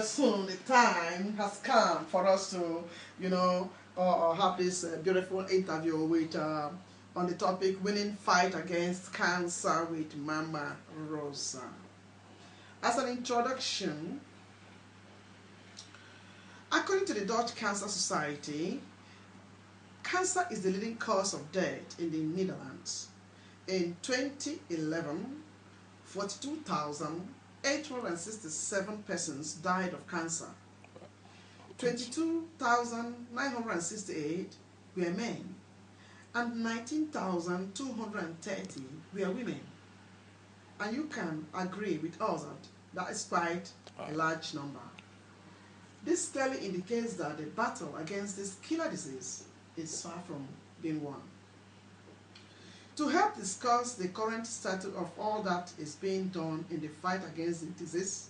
Soon the time has come for us to, have this beautiful interview with on the topic winning fight against cancer with Mama Rosa. As an introduction, according to the Dutch Cancer Society, cancer is the leading cause of death in the Netherlands. In 2011, 42,867 persons died of cancer. 22,968 were men, and 19,230 were women. And you can agree with us that is quite a large number. This clearly indicates that the battle against this killer disease is far from being won. To help discuss the current status of all that is being done in the fight against the disease,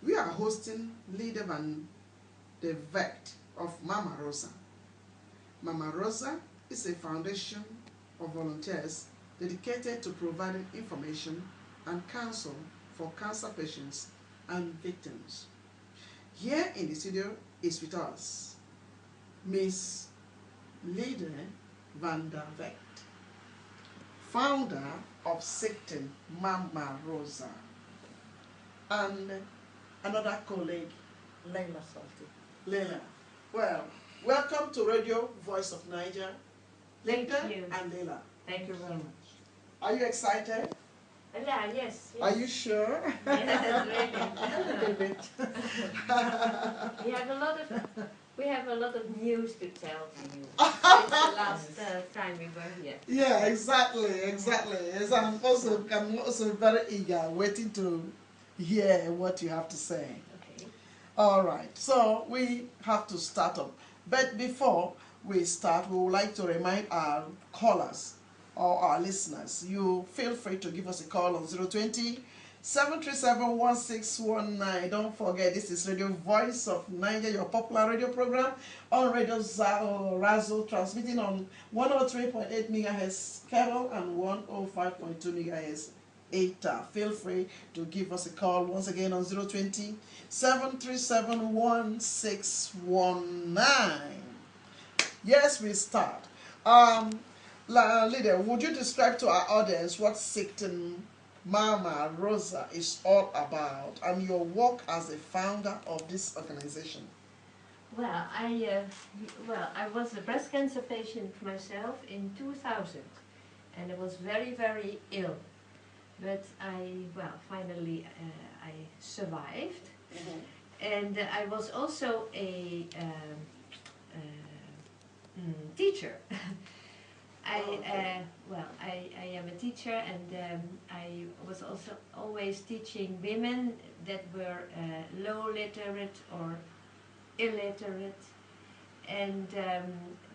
we are hosting Lide van the Vegt of Mamma Rosa. Mamma Rosa is a foundation of volunteers dedicated to providing information and counsel for cancer patients and victims. Here in the studio is with us Miss Lide van der Vegt, founder of Vegt of Mamma Rosa, and another colleague, Leila Salty. Leila. Well, welcome to Radio Voice of Naija, Thank Lide you. and Leila. Thank you very much. Are you excited? Yeah, yes. Are you sure? Yes, really. A little bit. We have a lot of news to tell to you since the last time we were here. Yeah, exactly. Yes, I'm also very eager, waiting to hear what you have to say. Okay. All right, so we have to start up. But before we start, we would like to remind our callers or our listeners, you feel free to give us a call on 020-737-1619. Don't forget, this is Radio Voice of Naija, your popular radio program on Radio Razzle, transmitting on 103.8 MHz cable and 105.2 MHz ETA. Feel free to give us a call once again on 020-737-1619. Yes, we start. Lide, would you describe to our audience what Vegt of Mamma Rosa is all about and your work as a founder of this organization? Well, I was a breast cancer patient myself in 2000, and I was very, very ill. But finally I survived, and I was also a teacher. I am a teacher, and I was also always teaching women that were low literate or illiterate, and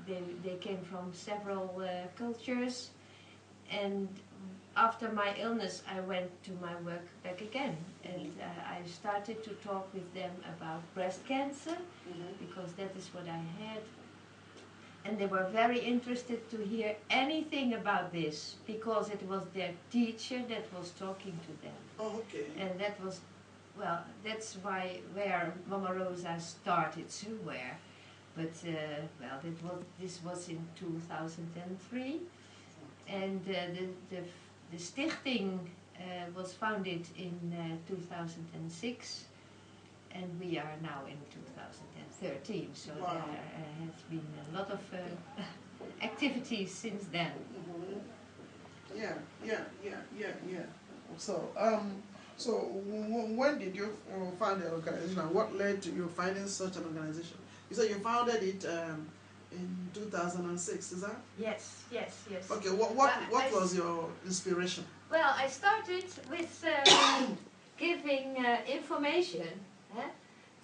they came from several cultures. And after my illness, I went to my work back again, and I started to talk with them about breast cancer, because that is what I had. And they were very interested to hear anything about this, because it was their teacher that was talking to them. Oh, okay. And that was, that's where Mamma Rosa started somewhere. But, this was in 2003. And the stichting was founded in 2006. And we are now in 2013, so wow. There has been a lot of activities since then. Yeah. So, when did you found the organization, and what led to you finding such an organization? You said you founded it in 2006, is that? Yes. Okay, what was your inspiration? Well, I started with giving information.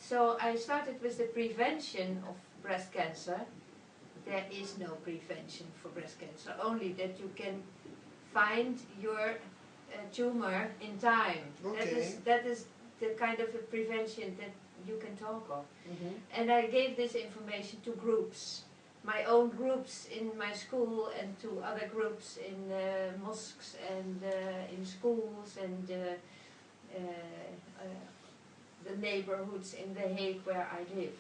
So I started with the prevention of breast cancer. There is no prevention for breast cancer, only that you can find your tumor in time. Okay. That is the kind of a prevention that you can talk of. And I gave this information to groups, my own groups in my school, and to other groups in mosques and in schools and the neighborhoods in The Hague where I live.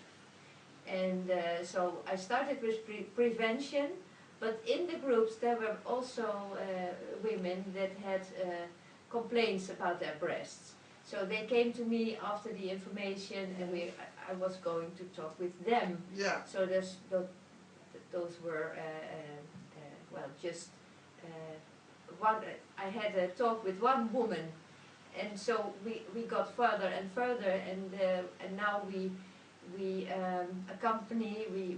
And so I started with prevention, but in the groups there were also women that had complaints about their breasts. So they came to me after the information, and I was going to talk with them. Yeah. So those were, well, just one. I had a talk with one woman, and so we got further and further, and now we accompany, we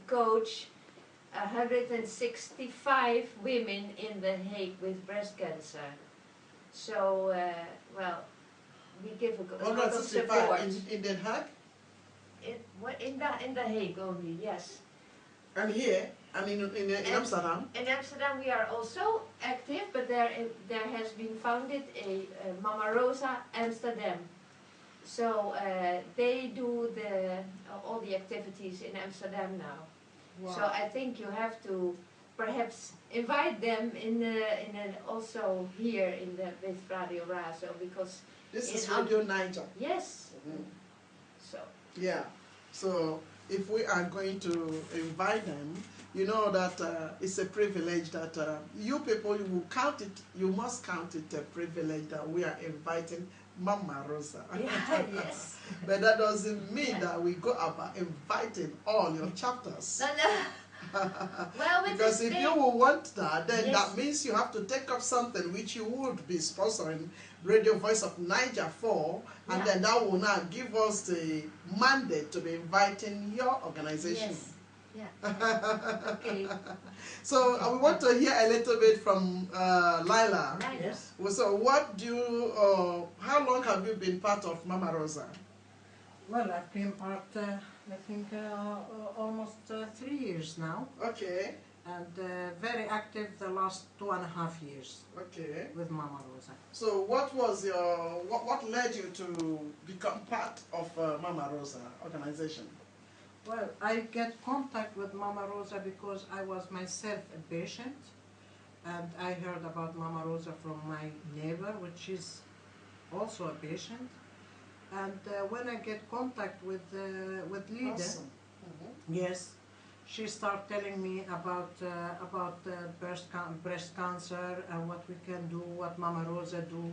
coach 165 women in The Hague with breast cancer. So, well, we give a lot of support. In Den Haag? In The Hague only, yes. And here, and in Amsterdam? In Amsterdam we are also active, but there has been founded a Mamma Rosa Amsterdam. So they do all the activities in Amsterdam now. Wow. So I think you have to perhaps invite them also here with Radio Razo, because this is Radio Niger. Yes. Mm-hmm. So yeah. So if we are going to invite them, you know that it's a privilege that you people, you must count it a privilege that we are inviting Mamma Rosa. yeah, yes. But that doesn't mean that we go about inviting all your chapters. No. Well, because if you will want that, then yes. that means you have to take up something which you would be sponsoring Radio Voice of Naija for, and yeah. then that will now give us the mandate to be inviting your organization. Yes. Yeah. Okay. So we want to hear a little bit from Lila. Yes. So what do you, how long have you been part of Mamma Rosa? Well, I've been part, I think, almost 3 years now. Okay. And very active the last 2.5 years. Okay. With Mamma Rosa. So what was what led you to become part of Mamma Rosa organization? Well, I get contact with Mamma Rosa because I was myself a patient, and I heard about Mamma Rosa from my neighbor, which is also a patient. And when I get contact with Lide, Awesome. yes, she started telling me about breast cancer and what we can do, what Mamma Rosa do,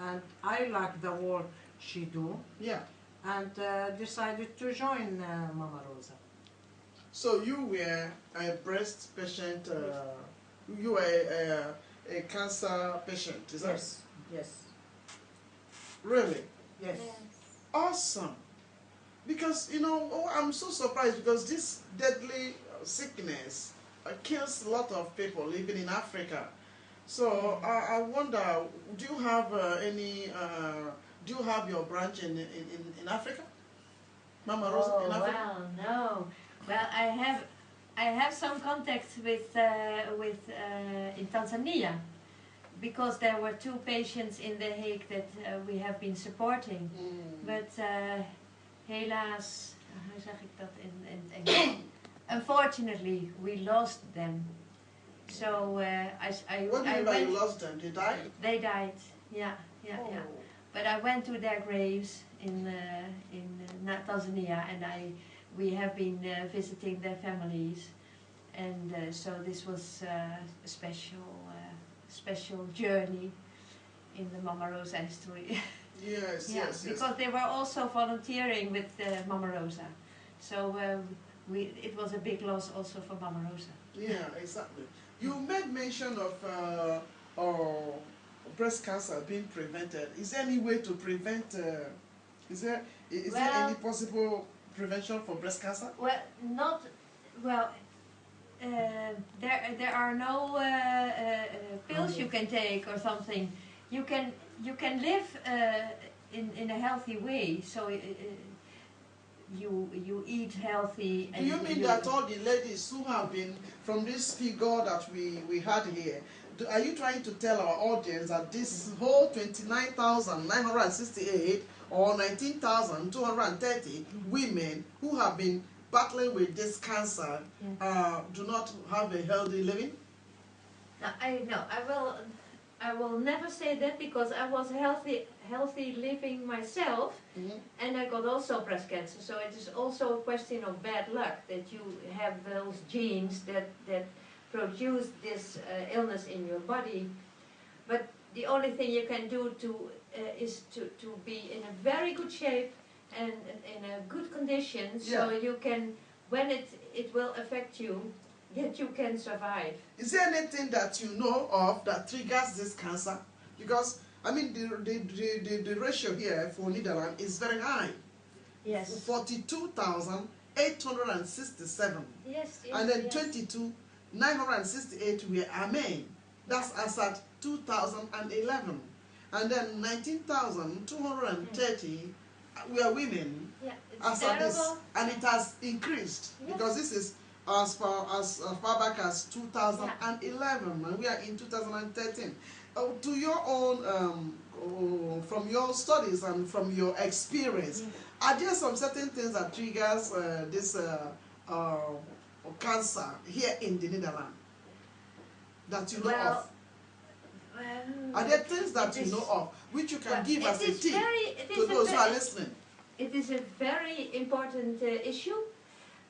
and I like the work she do. Yeah. And decided to join Mamma Rosa. So you were a breast patient. You were a cancer patient, is that? Yes. Yes. Really? Yes. Awesome. Because, you know, I'm so surprised because this deadly sickness kills a lot of people living in Africa. So I wonder, do you have do you have your branch in Africa? Mamma Rosa in Africa? Well, no. Well, I have some contacts with in Tanzania, because there were 2 patients in The Hague that we have been supporting. But helaas, hoe zeg ik dat in Engels? Unfortunately, we lost them. So What do you mean by you lost them? They died? They died. Yeah. But I went to their graves in Tanzania, and we have been visiting their families, and so this was a special journey in the Mamma Rosa history. Yes, yeah, yes. Because they were also volunteering with Mamma Rosa, so it was a big loss also for Mamma Rosa. Yeah, exactly. You made mention of breast cancer being prevented. Is there any way to prevent? Is there any possible prevention for breast cancer? Well, not well. There are no pills you can take or something. You can live in a healthy way. So you eat healthy. And do you mean that all the ladies who have been from this figure that we had here? Are you trying to tell our audience that this whole 29,968 or 19,230 women who have been battling with this cancer do not have a healthy living? No, I will never say that, because I was healthy living myself, and I got also breast cancer. So it is also a question of bad luck that you have those genes that produce this illness in your body. But the only thing you can do is to be in a very good shape and in a good condition, so you can, when it will affect you, that you can survive. Is there anything that you know of that triggers this cancer? Because I mean the ratio here for Netherlands is very high. Yes. 42,867. Yes. And then 22,968 were men. That's as at 2011. And then 19,230 were women. Yeah, as of this, and it has increased because this is as far back as 2011, and we are in 2013. To your own, from your studies and from your experience, are there some certain things that triggers this cancer here in the Netherlands that you know of? Are there things that you know of which you can give as a tip to those who are listening? It is a very important issue,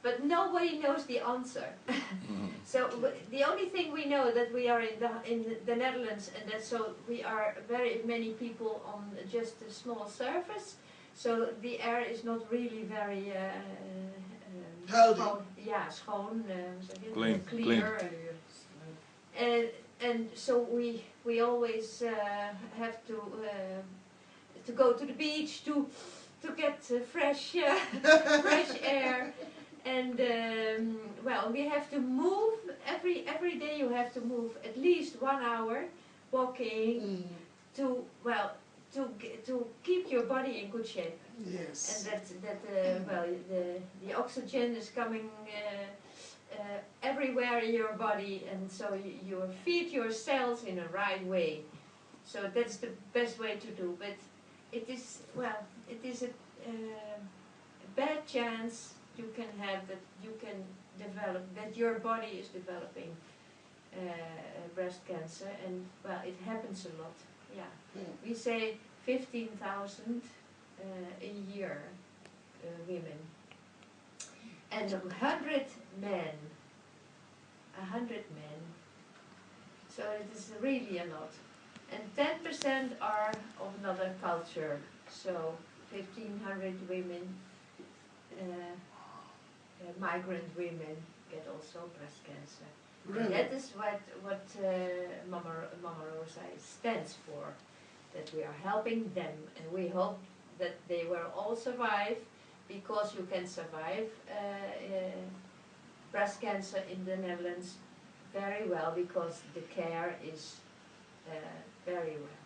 but nobody knows the answer. So the only thing we know that we are in the Netherlands, and that so we are very many people on just a small surface. So the air is not really very healthy. Schoon, Clear. And so we always have to go to the beach to get fresh air, and well, we have to move every day. You have to move at least 1 hour walking to keep your body in good shape. Yes. And the oxygen is coming everywhere in your body, and so you feed your cells in a right way. So that's the best way to do. But it is a bad chance you can have that you can develop, that your body is developing breast cancer, and well, it happens a lot. We say 15,000 a year women, and 100 men. So it is really a lot. And 10% are of another culture. So 1,500 women, migrant women, get also breast cancer. Really? And that is what Mamma Rosa stands for. That we are helping them, and we hope that they will all survive, because you can survive breast cancer in the Netherlands very well, because the care is very well.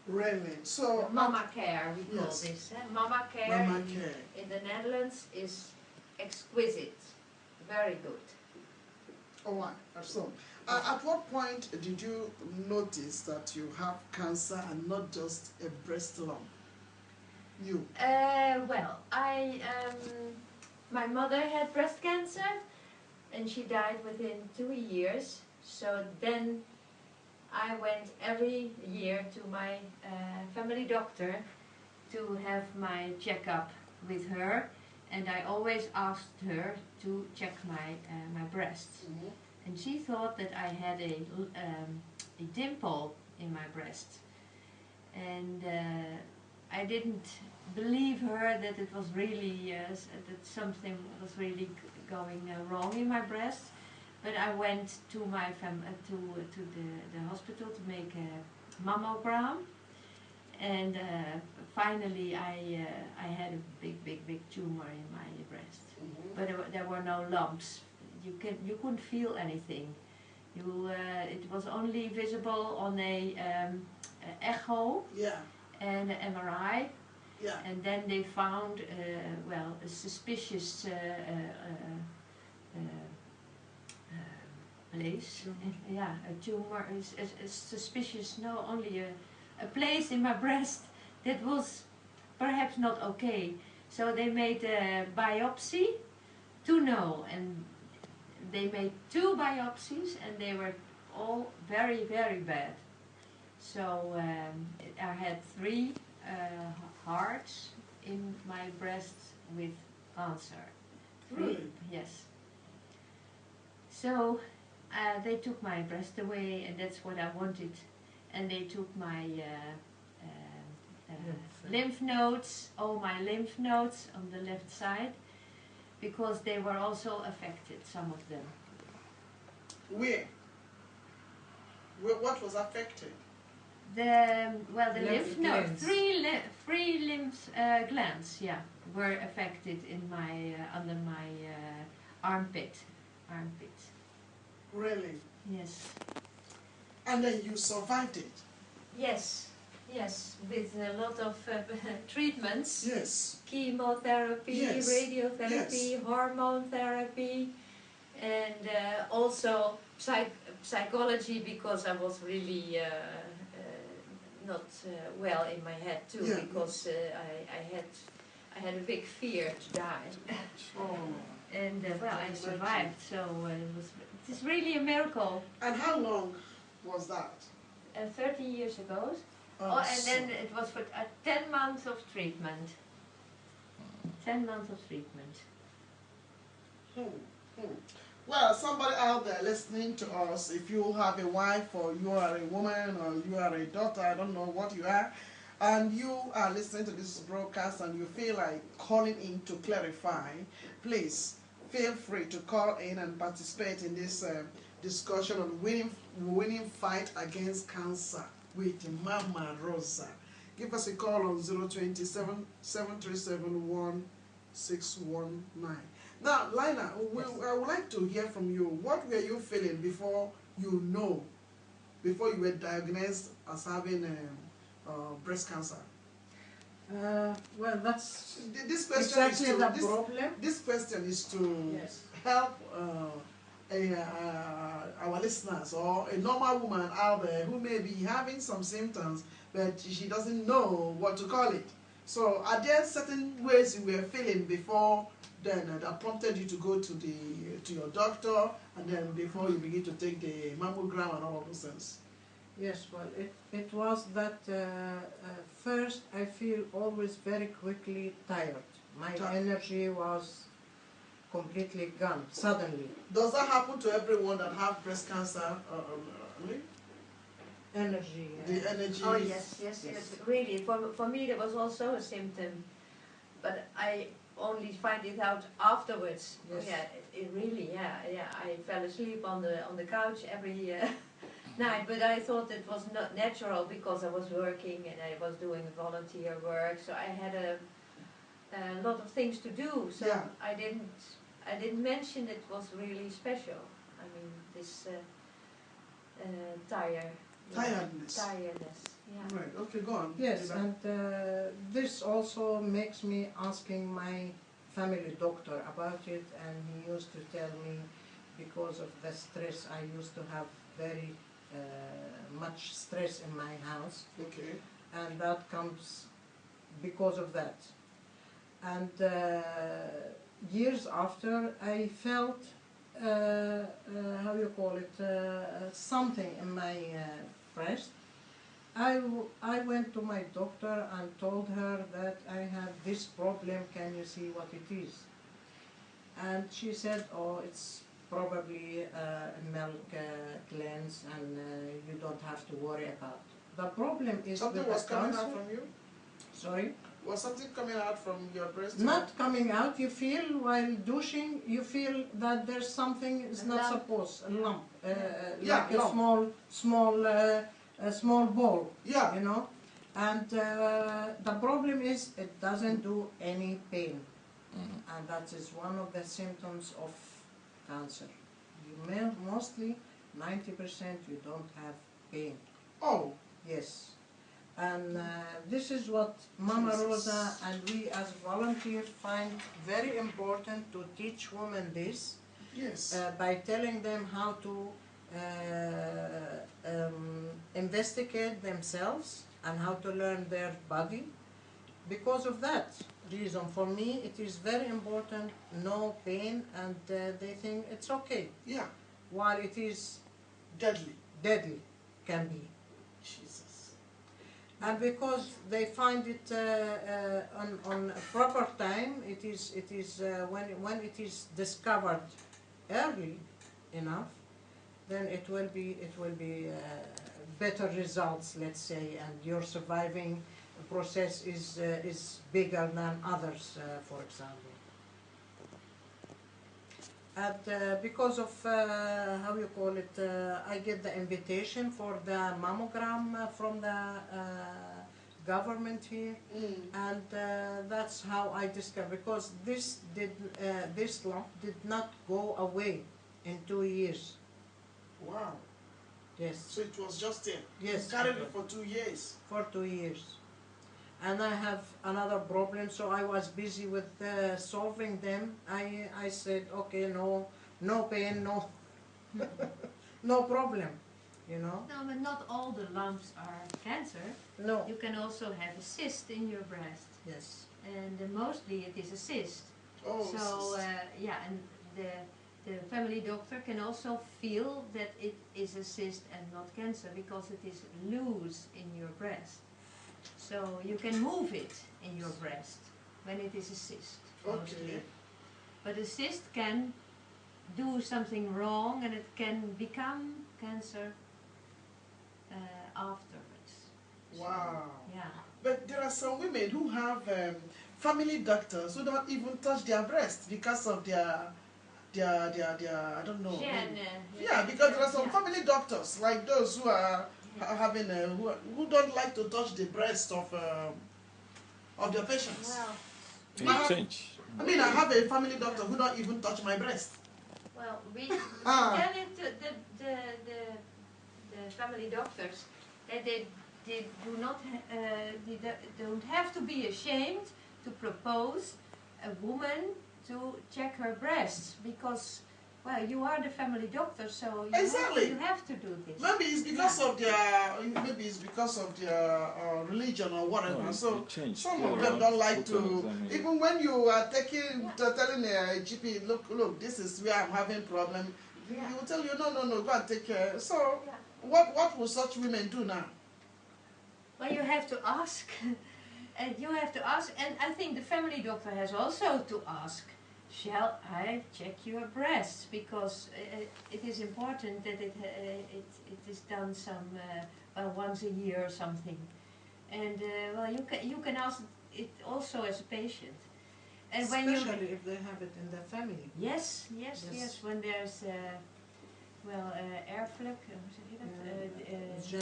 Really? So Mama care, we call this. Mama care, Mama care in the Netherlands is exquisite, very good. Oh, so at what point did you notice that you have cancer and not just a breast lump? You? Well, my mother had breast cancer, and she died within 2 years. So then I went every year to my family doctor to have my checkup with her, and I always asked her to check my breasts. And she thought that I had a dimple in my breast, and I didn't believe her that it was really that something was really going wrong in my breast. But I went to my to the hospital to make a mammogram, and finally I had a big tumor in my breast. But there were no lumps. You couldn't feel anything. It was only visible on a echo and an MRI. And then they found a suspicious place. A tumor is suspicious. No, only a place in my breast that was perhaps not okay. So they made a biopsy to know, and they made 2 biopsies, and they were all very bad. So I had 3 hearts in my breast with cancer. 3, Really? yes. So they took my breast away, and that's what I wanted. And they took my lymph nodes, all my lymph nodes on the left side, because they were also affected, some of them. Where? What was affected? The lymph Lymph nodes, glands. 3 lymph glands, yeah, were affected in my under my armpit. Really? Yes. And then you survived it? Yes, with a lot of treatments. Yes. Chemotherapy, Yes. radiotherapy, Yes. hormone therapy, and also psychology, because I was really not well in my head too, Yeah. because I had a big fear to die. Oh. And I survived, so it is really a miracle. And how long was that? 30 years ago. Oh, And then it was for 10 months of treatment. 10 months of treatment. Well, somebody out there listening to us, if you have a wife or you are a woman or you are a daughter, I don't know what you are, and you are listening to this broadcast and you feel like calling in to clarify, please feel free to call in and participate in this discussion on winning fight against cancer with Mamma Rosa. Give us a call on 027 737 1619. Now, Lina, I would like to hear from you. What were you feeling before you were diagnosed as having breast cancer? Well, that's This question exactly is to, the problem. This question is to Yes. help our listeners, or a normal woman out there who may be having some symptoms, but she doesn't know what to call it. So, are there certain ways you were feeling before then that prompted you to go to your doctor, and then before you begin to take the mammogram and all of those things? Yes, well, it was that first I feel always very quickly tired. My energy was completely gone, suddenly. Does that happen to everyone that have breast cancer? Energy. The energy. Oh yes, really. For me, there was also a symptom, but I only find it out afterwards. Yes. Yeah, it really, yeah. I fell asleep on the couch every night, but I thought it was not natural because I was working and I was doing volunteer work, so I had a lot of things to do. So Yeah. I didn't mention it was really special. I mean, this Tiredness. Tiredness. Yeah. Right. Okay. Go on. Yes, and this also makes me asking my family doctor about it, and he used to tell me because of the stress, I used to have very much stress in my house, Okay. and that comes because of that. And years after, I felt how you call it, something in my breast. I went to my doctor and told her that I have this problem, can you see what it is? And she said, oh, it's probably milk cleanse, and you don't have to worry about it. The problem is Something with was the coming cancer. out from you? Sorry? Was something coming out from your breast? Not coming out, you feel while douching, you feel that there's something is not lump. supposed, a lump, Yeah, like a lump. small ball, Yeah. you know. And the problem is it doesn't do any pain. And that is one of the symptoms of cancer. You mostly, 90% you don't have pain. Oh. Yes. And this is what Mama Rosa and we as volunteers find very important, to teach women this. Yes. By telling them how to investigate themselves and how to learn their body. Because of that reason, for me, it is very important, no pain, and they think it's okay. Yeah. While it is Deadly. deadly, can be. Jesus. And because they find it on a proper time, it is when it is discovered early enough, then it will be better results, let's say, and your surviving process is bigger than others, for example. And because of how you call it, I get the invitation for the mammogram from the government here, and that's how I discovered. Because this lump did not go away in 2 years. Wow. Yes. So it was just there. Yes. You carried it for 2 years. For 2 years. And I have another problem, so I was busy with solving them. I said, okay, no pain, no problem, you know. No, but not all the lumps are cancer. No. You can also have a cyst in your breast, Yes. and mostly it is a cyst. Oh, So yeah, and the family doctor can also feel that it is a cyst and not cancer because it is loose in your breast. So you can move it in your breast when it is a cyst, mostly. okay. But a cyst can do something wrong and it can become cancer afterwards. So, Wow. yeah. But there are some women who have family doctors who don't even touch their breast because of their I don't know. Yeah, because there are some family doctors like those who are having who don't like to touch the breast of their patients. Well, Things change. I mean, I have a family doctor who don't even touch my breast. well, we tell it to the family doctors that they do not don't have to be ashamed to propose a woman to check her breasts because, well, you are the family doctor, so you have to do this. Maybe it's because of their religion or whatever. No, so it changed. some Yeah, of them don't like full-time to. examination. Even when you are telling a GP, look, this is where I'm having problem. He will tell you, no, go and take care. So what will such women do now? Well, you have to ask, and I think the family doctor has also to ask, shall I check your breasts? Because it is important that it is done once a year or something. And well, you can ask it also as a patient. And Especially if they have it in their family. Yes. When there's erfelijk,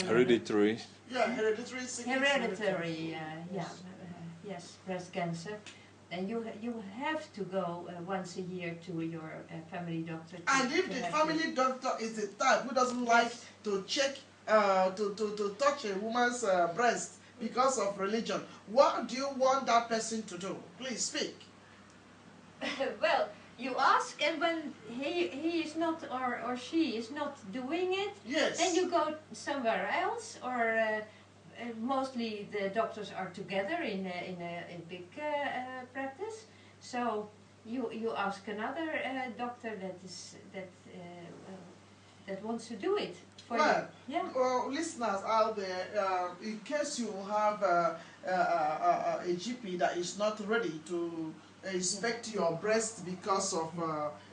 Hereditary. Yeah, hereditary sickness. Hereditary, yes, breast cancer. And you have to go once a year to your family doctor. And if the family doctor is the type who doesn't like to check, to touch a woman's breast because of religion, what do you want that person to do? Please speak. Well, you ask, and when he is not or she is not doing it, Yes. then you go somewhere else, or mostly the doctors are together in a big practice. So you ask another doctor that wants to do it for you. Yeah. Well, listeners out there, in case you have a GP that is not ready to inspect your breast because of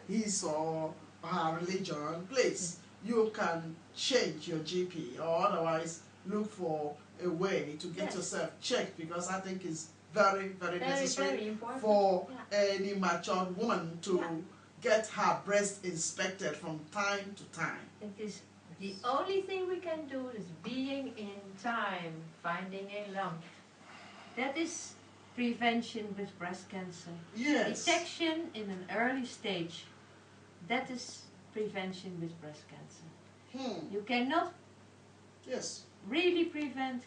his or her religion, please, you can change your GP or otherwise look for a way to get yourself checked, because I think it's very, very necessary very important. for any mature woman to get her breast inspected from time to time. It is the only thing we can do is being in time, finding a lump. That is prevention with breast cancer. Yes. Detection in an early stage. That is prevention with breast cancer. You cannot really prevent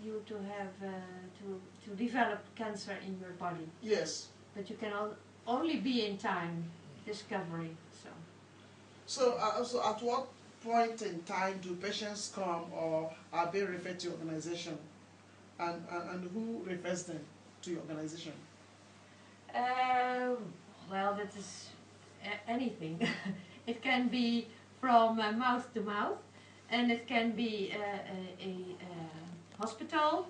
you to have to develop cancer in your body. Yes. But you can only be in time discovery. So at what point in time do patients come or are being referred to your organization, and who refers them to your organization? Well, that is anything. It can be from mouth to mouth, and it can be hospital,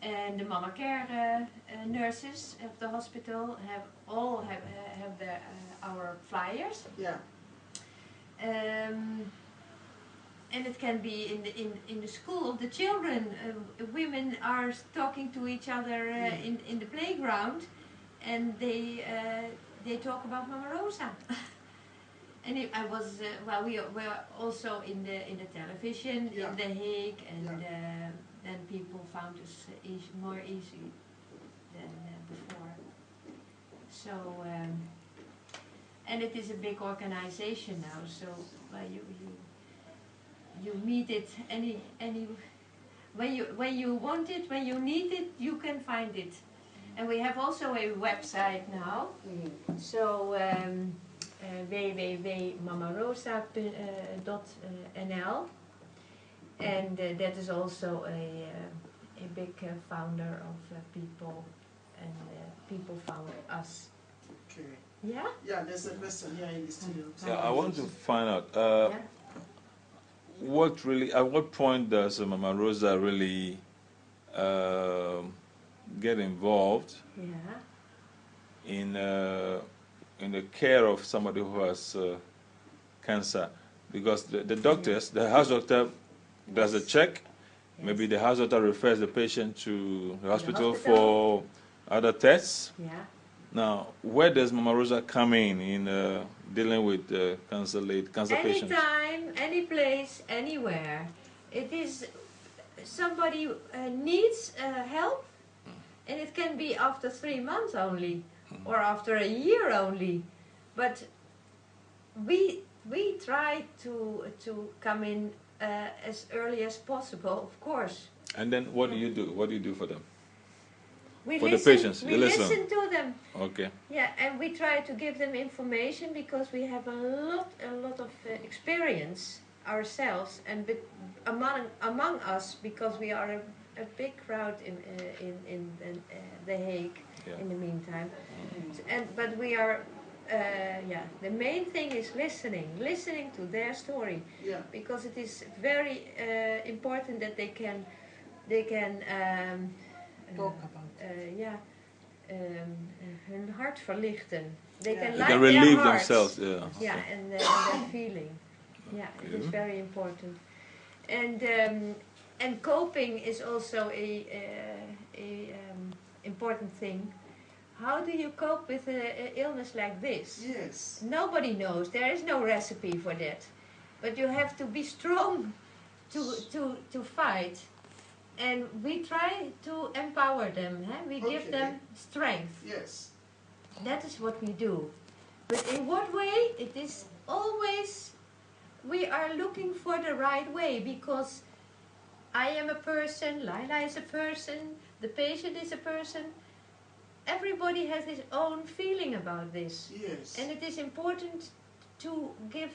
and the mama care nurses of the hospital have our flyers. Yeah. And it can be in the school. The children, women are talking to each other in the playground, and they talk about Mama Rosa. And I was well, we were also in the television in The Hague, and then people found us more easy than before. So and it is a big organization now. So you meet it any when you want it, when you need it, you can find it. And we have also a website now. So www.mammarosa.nl, and that is also a big founder of people, and people found us. Okay. Yeah? Yeah, there's a question here in the studio. Yeah, I want to find out Yeah. what really, at what point does Mama Rosa really get involved in the care of somebody who has cancer? Because the doctors, the house doctor does a check. Maybe the house doctor refers the patient to the hospital for other tests. Yeah. Now, where does Mama Rosa come in dealing with cancer patients? Anytime, any place, anywhere. It is somebody needs help, and it can be after 3 months only, or after a year only. But we try to come in as early as possible, of course. And then what do you do? What do you do for them? We For listen, the patients, we you listen. listen to them. Okay. Yeah, and we try to give them information because we have a lot of experience ourselves, and among us, because we are a big crowd in The Hague. Yeah. In the meantime, but we are the main thing is listening to their story, because it is very important that they can Talk about hun hart verlichten. They can They light can their relieve hearts. themselves. Yeah. Yeah, and their feeling. Yeah, it is very important. And coping is also a important thing. How do you cope with an illness like this? Yes. Nobody knows. There is no recipe for that. But you have to be strong to fight. And we try to empower them. We give them strength. Yes. That is what we do. But in what way? It is always, we are looking for the right way, because I am a person, Lila is a person, the patient is a person. Everybody has his own feeling about this. Yes. And it is important to give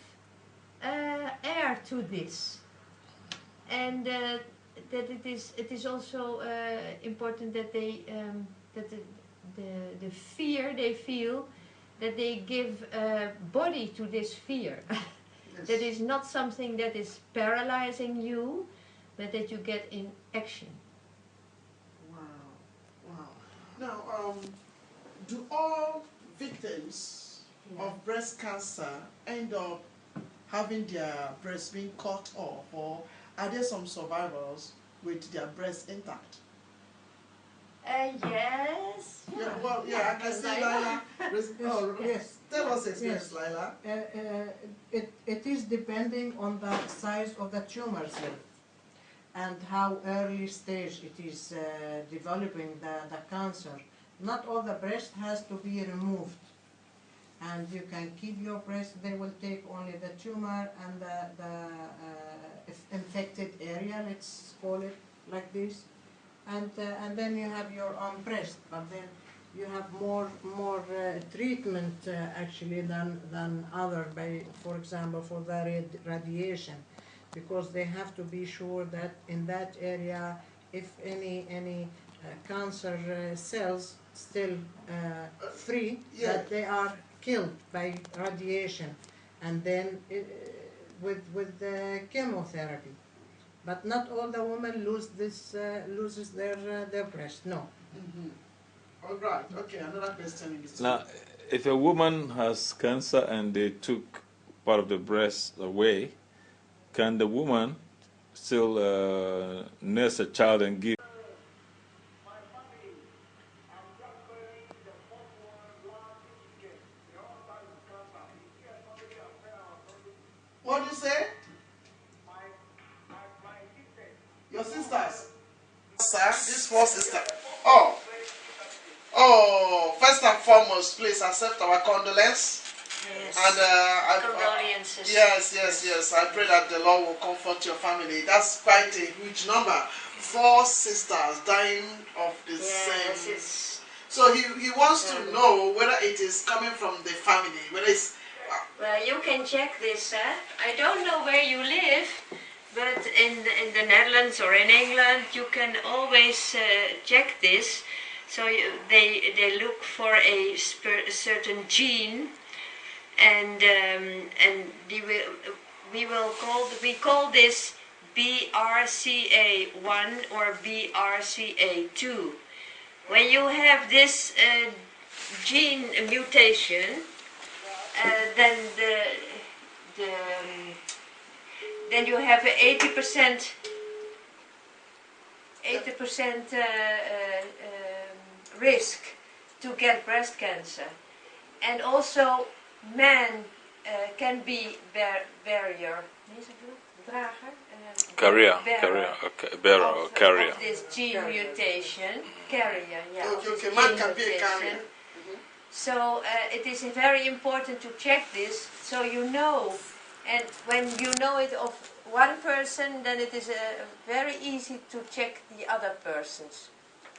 air to this. And that it is also important that they that the fear they feel, that they give body to this fear. Yes. That is not something that is paralyzing you, but that you get in action. Wow. Now, do all victims of breast cancer end up having their breast being cut off, or are there some survivors with their breast intact? Yes. I can see Lila. Yes. Tell us experience, Lila. It is depending on the size of the tumor cell and how early stage it is developing the cancer. Not all the breast has to be removed, and you can keep your breast. They will take only the tumor and the infected area, let's call it like this, and then you have your own breast. But then you have more treatment actually than other, for example, for the radiation, because they have to be sure that in that area, if any cancer cells still free, that they are killed by radiation, and then with the chemotherapy. But not all the women loses their breast. No. All right. Okay. Another question is Now, if a woman has cancer and they took part of the breast away, can the woman still nurse a child and give? What do you say? Your sisters. Sir, this four sister. Oh, first and foremost, please accept our condolence. Yes. And Condolences. yes. I pray that the Lord will comfort your family. That's quite a huge number. 4 sisters dying of the same. It's So he wants to know whether it is coming from the family, whether it's. well, you can check this. I don't know where you live, but in the Netherlands or in England, you can always check this. So they look for a certain gene, and we call this BRCA1 or BRCA2. When you have this gene mutation, then then you have 80% risk to get breast cancer, and also men can be bearer. Carrier. Of this gene mutation, carrier, yeah. Okay, man can be a carrier. So it is very important to check this, so you know, and when you know it of one person, then it is very easy to check the other persons,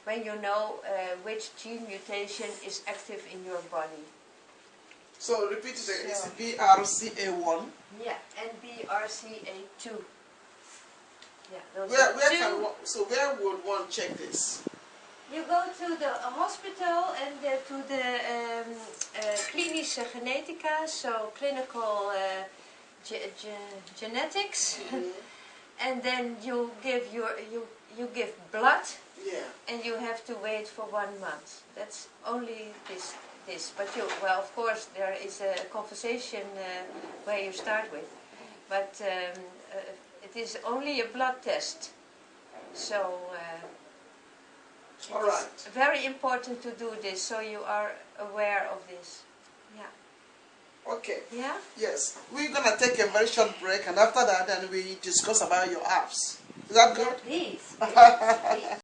when you know which gene mutation is active in your body. So repeat it again, it's BRCA1. Yeah, and BRCA2. Yeah, those where would one check this? You go to the hospital and to the klinische genetica, so clinical genetics, and then you give you give blood, and you have to wait for 1 month. That's only this. But of course, there is a conversation where you start with, but it is only a blood test. So. It's very important to do this, so you are aware of this. Yeah. Okay. Yeah? Yes. We're going to take a very short break, and after that, then we discuss about your apps. Is that good? Yeah, please. Yes, please.